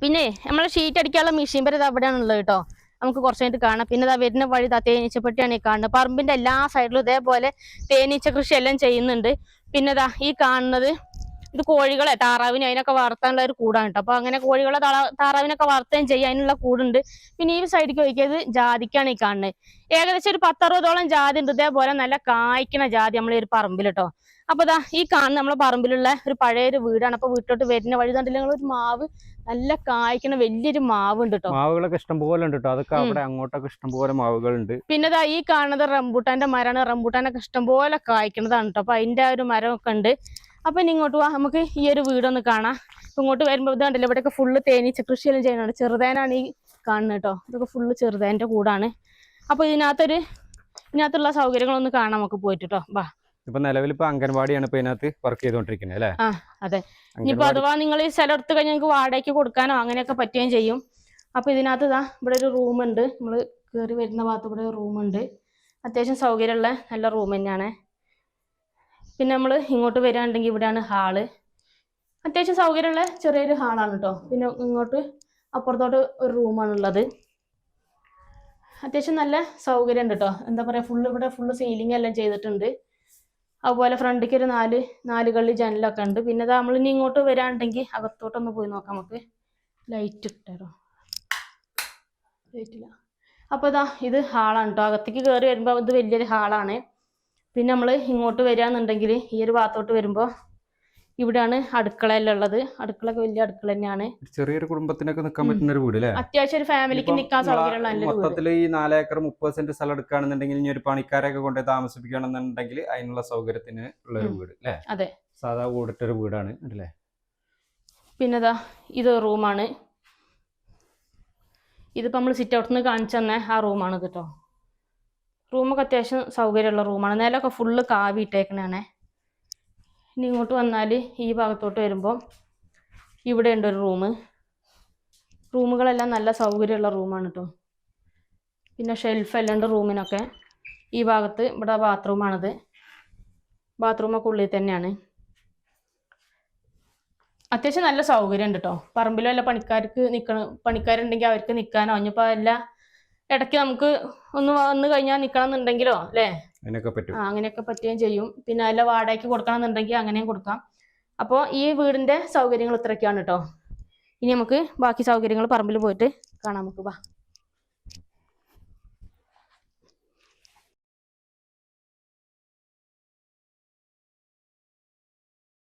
പിന്നെ നമ്മളെ ഷീറ്റ് അടിക്കാനുള്ള മെഷീൻ വരെ അവിടെയാണുള്ളത് കേട്ടോ. നമുക്ക് കുറച്ചായിട്ട് കാണാം. പിന്നെ ഇതാ വരുന്ന വഴി തേനീച്ചപ്പെട്ടിയാണ് ഈ കാണുന്നത്. പറമ്പിന്റെ എല്ലാ സൈഡിലും ഇതേപോലെ തേനീച്ച കൃഷി എല്ലാം ചെയ്യുന്നുണ്ട്. പിന്നെ ഇതാ ഈ കാണുന്നത് ഇത് കോഴികളെ താറാവിനെ അതിനൊക്കെ വളർത്താനുള്ള ഒരു കൂടാണ് കേട്ടോ. അപ്പൊ അങ്ങനെ കോഴികളെ താറാവിനൊക്കെ വളർത്തുകയും ചെയ്യും, അതിനുള്ള കൂടുണ്ട്. പിന്നെ ഈ സൈഡിലേക്ക് നോക്കിയത് ജാതിക്കാണ് ഈ കാണുന്നത്. ഏകദേശം ഒരു 10-60ഓളം ജാതി ഉണ്ട് ഇതേപോലെ നല്ല കായ്ക്കണ ജാതി നമ്മളെ ഒരു പറമ്പിൽ കേട്ടോ. അപ്പൊ ഇതാ ഈ കാണുന്ന നമ്മളെ പറമ്പിലുള്ള ഒരു പഴയൊരു വീടാണ്. അപ്പൊ വീട്ടിലോട്ട് വരുന്ന വഴി കണ്ടില്ല ഒരു മാവ് നല്ല കായ്ക്കണ വലിയൊരു മാവ് ഉണ്ട് കേട്ടോ. മാവുകളൊക്കെ ഇഷ്ടംപോലെ ഉണ്ട് കേട്ടോ. അതൊക്കെ അവിടെ അങ്ങോട്ടൊക്കെ ഇഷ്ടംപോലെ മാവുകളുണ്ട്. പിന്നെ ഇതാ ഈ കാണുന്നത് റംബൂട്ടാന്റെ മരമാണ്. റംബൂട്ടാനൊക്കെ ഇഷ്ടംപോലെ കായ്ക്കണതാണ് കേട്ടോ. അപ്പൊ അതിന്റെ ഒരു മരമൊക്കെ ഉണ്ട്. അപ്പൊ ഇനി ഇങ്ങോട്ട് പോവാ, നമുക്ക് ഈ ഒരു വീടൊന്ന് കാണാം. ഇങ്ങോട്ട് വരുമ്പോ ഇത് കണ്ടില്ല, ഇവിടെയൊക്കെ ഫുള്ള് തേനീച്ച കൃഷിയെല്ലാം ചെയ്യുന്നുണ്ട്. ചെറുതേനാണ് ഈ കാണുന്നത് കേട്ടോ. ഇതൊക്കെ ഫുള്ള് ചെറുതേന്റെ കൂടാണ്. അപ്പൊ ഇതിനകത്തുള്ള സൗകര്യങ്ങളൊന്ന് കാണാൻ നമുക്ക് പോയിട്ട് കേട്ടോ. ബാ, ഇപ്പൊ നിലവിൽ ഇപ്പൊ അംഗൻവാടിയാണ് ഇപ്പൊ ഇതിനകത്ത് വർക്ക് ചെയ്തോണ്ടിരിക്കുന്നത് അല്ലേ? ആ അതെ. ഇനിയിപ്പോ അഥവാ നിങ്ങൾ ഈ സ്ഥലം എടുത്ത് കഴിഞ്ഞാൽ നിങ്ങൾക്ക് വാടകയ്ക്ക് കൊടുക്കാനോ അങ്ങനെയൊക്കെ പറ്റുകയും ചെയ്യും. അപ്പൊ ഇതിനകത്ത് ഇതാ ഇവിടെ ഒരു റൂമുണ്ട്. നമ്മൾ കയറി വരുന്ന ഭാഗത്ത് ഇവിടെ ഒരു റൂമുണ്ട്. അത്യാവശ്യം സൗകര്യമുള്ള നല്ല റൂം തന്നെയാണ്. പിന്നെ നമ്മൾ ഇങ്ങോട്ട് വരികയാണെങ്കിൽ ഇവിടെയാണ് ഹാള്. അത്യാവശ്യം സൗകര്യമുള്ള ചെറിയൊരു ഹാളാണ് കേട്ടോ. പിന്നെ ഇങ്ങോട്ട് അപ്പുറത്തോട്ട് ഒരു റൂമാണുള്ളത്. അത്യാവശ്യം നല്ല സൗകര്യം ഉണ്ട് കേട്ടോ. എന്താ പറയുക, ഇവിടെ ഫുള്ള് സീലിംഗ് എല്ലാം ചെയ്തിട്ടുണ്ട്. അതുപോലെ ഫ്രണ്ടിലേക്ക് ഒരു നാല് കള്ളി ജനലൊക്കെ ഉണ്ട്. പിന്നെ ഇതാ നമ്മളിനി ഇങ്ങോട്ട് വരാണ്ടെങ്കിൽ അകത്തോട്ടൊന്ന് പോയി നോക്കാം. നമുക്ക് ലൈറ്റ് ഇട്ടോ, ലൈറ്റില്ല. അപ്പോൾ ഇതാ ഇത് ഹാളാണ് കേട്ടോ. അകത്തേക്ക് കയറി വരുമ്പോൾ ഇത് വലിയൊരു ഹാളാണ്. പിന്നെ നമ്മൾ ഇങ്ങോട്ട് വരികയാണെന്നുണ്ടെങ്കിൽ ഈ ഒരു ഭാഗത്തോട്ട് വരുമ്പോൾ ഇവിടെയാണ് അടുക്കളയെല്ലാം ഉള്ളത്. അടുക്കളൊക്കെ വലിയ അടുക്കള തന്നെയാണ്. ചെറിയൊരു കുടുംബത്തിനൊക്കെ നിൽക്കാൻ പറ്റുന്ന ഒരു വീട് അല്ലേ? അത്യാവശ്യം ഒരു ഫാമിലിക്ക് നിൽക്കാൻ സൗകര്യമുള്ള മൊത്തത്തിൽ ഈ 4 ഏക്കർ 30 സെന്റ് സ്ഥലം എടുക്കുകയാണെന്നുണ്ടെങ്കിൽ ഇനി ഒരു പണിക്കാരൊക്കെ കൊണ്ട് താമസിപ്പിക്കുകയാണെന്നുണ്ടെങ്കിൽ അതിനുള്ള സൗകര്യത്തിന് ഉള്ള ഒരു വീട് അല്ലേ? അതെ, സാധാ ഓടിട്ടൊരു വീടാണ് അല്ലേ? പിന്നെതാ ഇത് റൂമാണ്. ഇതിപ്പോൾ നമ്മൾ സിറ്റ് ഔട്ടിൽ നിന്ന് കാണിച്ചു തന്നെ ആ റൂമാണ് കേട്ടോ. റൂമൊക്കെ അത്യാവശ്യം സൗകര്യമുള്ള റൂമാണ്. നിലമൊക്കെ ഫുള്ള് കാവി ഇട്ടേക്കണേ. ഇനി ഇങ്ങോട്ട് വന്നാൽ ഈ ഭാഗത്തോട്ട് വരുമ്പോൾ ഇവിടെ ഉണ്ട് ഒരു റൂമുകളെല്ലാം നല്ല സൗകര്യമുള്ള റൂമാണ് കേട്ടോ. പിന്നെ ഷെൽഫ് എല്ലാം ഉണ്ട് റൂമിനൊക്കെ. ഈ ഭാഗത്ത് ഇവിടെ ബാത്റൂമാണിത്. ബാത്റൂമൊക്കെ ഉള്ളിൽ തന്നെയാണ്. അത്യാവശ്യം നല്ല സൗകര്യം ഉണ്ട് കേട്ടോ. പറമ്പിലല്ല പണിക്കാരുണ്ടെങ്കിൽ അവർക്ക് നിൽക്കാനോ ഇനിയിപ്പോൾ അല്ല ഇടയ്ക്ക് നമുക്ക് ഒന്ന് വന്നു കഴിഞ്ഞാൽ നിൽക്കണം എന്നുണ്ടെങ്കിലോ അല്ലേ, അങ്ങനെയൊക്കെ പറ്റുകയും ചെയ്യും. പിന്നെ അല്ല വാടകയ്ക്ക് കൊടുക്കണം എന്നുണ്ടെങ്കിൽ അങ്ങനെയും കൊടുക്കാം. അപ്പോൾ ഈ വീടിൻ്റെ സൗകര്യങ്ങൾ ഇത്രയൊക്കെയാണ് കേട്ടോ. ഇനി നമുക്ക് ബാക്കി സൗകര്യങ്ങൾ പറമ്പിൽ പോയിട്ട് കാണാം. നമുക്ക് വാ.